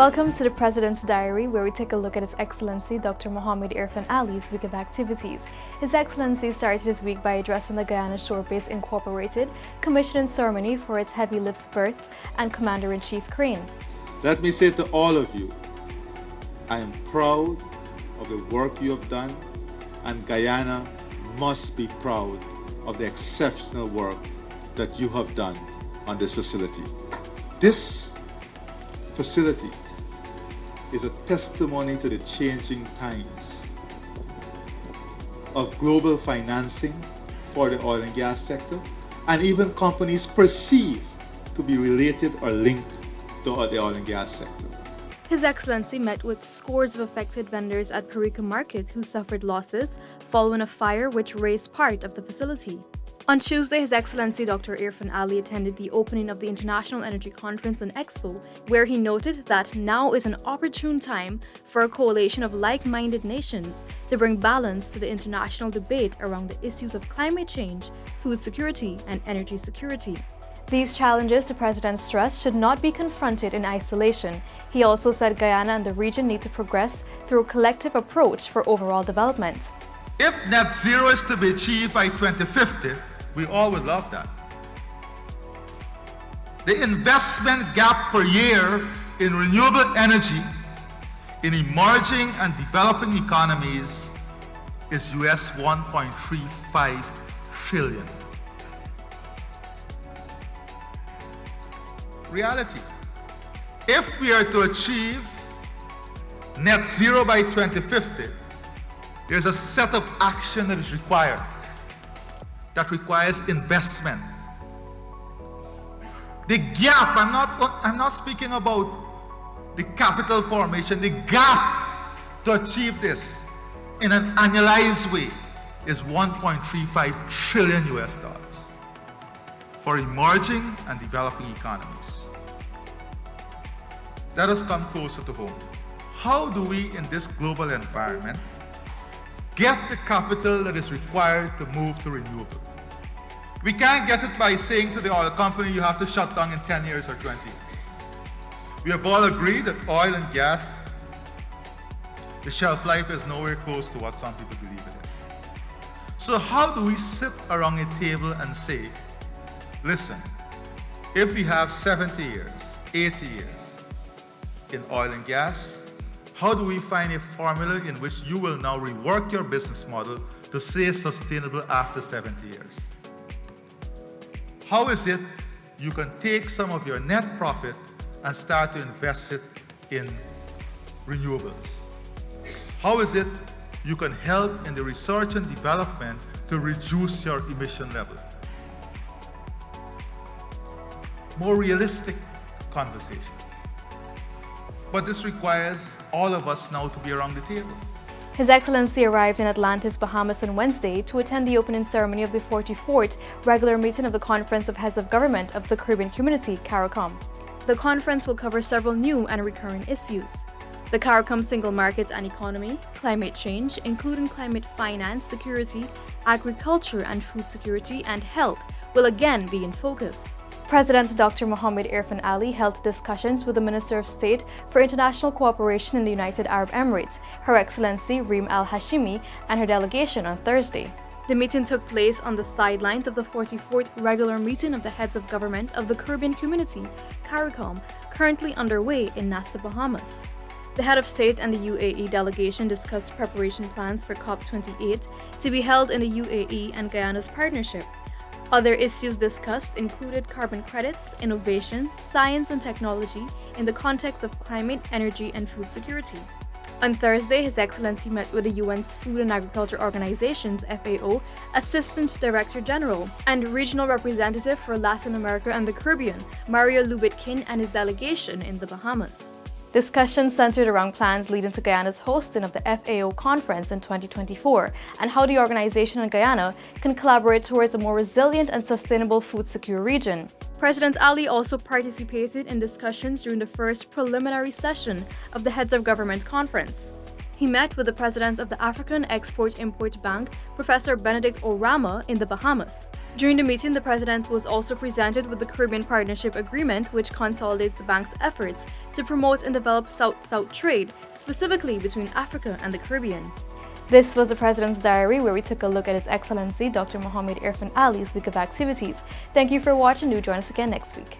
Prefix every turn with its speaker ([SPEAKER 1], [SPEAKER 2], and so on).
[SPEAKER 1] Welcome to the President's Diary, where we take a look at His Excellency Dr. Mohamed Irfaan Ali's week of activities. His Excellency started his week by addressing the Guyana Shore Base Incorporated commissioning ceremony for its heavy lifts berth and Commander-in-Chief crane.
[SPEAKER 2] Let me say to all of you, I am proud of the work you have done, and Guyana must be proud of the exceptional work that you have done on this facility. This facility is a testimony to the changing times of global financing for the oil and gas sector, and even companies perceived to be related or linked to the oil and gas sector.
[SPEAKER 1] His Excellency met with scores of affected vendors at Parika Market who suffered losses following a fire which razed part of the facility. On Tuesday, His Excellency Dr. Irfaan Ali attended the opening of the International Energy Conference and Expo, where he noted that now is an opportune time for a coalition of like-minded nations to bring balance to the international debate around the issues of climate change, food security, and energy security. These challenges, the President stressed, should not be confronted in isolation. He also said Guyana and the region need to progress through a collective approach for overall development.
[SPEAKER 3] If net zero is to be achieved by 2050, we all would love that. The investment gap per year in renewable energy in emerging and developing economies is US $1.35 trillion. Reality. If we are to achieve net zero by 2050, there's a set of action that is required, that requires investment. The gap, I'm not speaking about the capital formation, the gap to achieve this in an annualized way is 1.35 trillion US dollars for emerging and developing economies. Let us come closer to home. How do we, in this global environment, get the capital that is required to move to renewable? We can't get it by saying to the oil company, you have to shut down in 10 years or 20 years. We have all agreed that oil and gas, the shelf life is nowhere close to what some people believe it is. So how do we sit around a table and say, listen, if we have 70 years, 80 years in oil and gas, how do we find a formula in which you will now rework your business model to stay sustainable after 70 years? How is it you can take some of your net profit and start to invest it in renewables? How is it you can help in the research and development to reduce your emission level? More realistic conversation. But this requires all of us now to be around the table.
[SPEAKER 1] His Excellency arrived in Atlantis, Bahamas on Wednesday to attend the opening ceremony of the 44th regular meeting of the Conference of Heads of Government of the Caribbean Community, CARICOM. The conference will cover several new and recurring issues. The CARICOM single market and economy, climate change, including climate finance, security, agriculture and food security, and health will again be in focus. President Dr. Mohamed Irfaan Ali held discussions with the Minister of State for International Cooperation in the United Arab Emirates, Her Excellency Reem Al Hashimi, and her delegation on Thursday. The meeting took place on the sidelines of the 44th regular meeting of the Heads of Government of the Caribbean Community, CARICOM, currently underway in Nassau, Bahamas. The Head of State and the UAE delegation discussed preparation plans for COP28 to be held in the UAE and Guyana's partnership. Other issues discussed included carbon credits, innovation, science and technology in the context of climate, energy, and food security. On Thursday, His Excellency met with the UN's Food and Agriculture Organization's FAO Assistant Director General and Regional Representative for Latin America and the Caribbean, Mario Lubitkin, and his delegation in the Bahamas. Discussions centered around plans leading to Guyana's hosting of the FAO conference in 2024 and how the organization and Guyana can collaborate towards a more resilient and sustainable food-secure region. President Ali also participated in discussions during the first preliminary session of the Heads of Government Conference. He met with the president of the African Export-Import Bank, Professor Benedict Orama, in the Bahamas. During the meeting, the president was also presented with the Caribbean Partnership Agreement, which consolidates the bank's efforts to promote and develop South-South trade, specifically between Africa and the Caribbean. This was the President's Diary, where we took a look at His Excellency Dr. Mohammed Irfaan Ali's week of activities. Thank you for watching. Do join us again next week.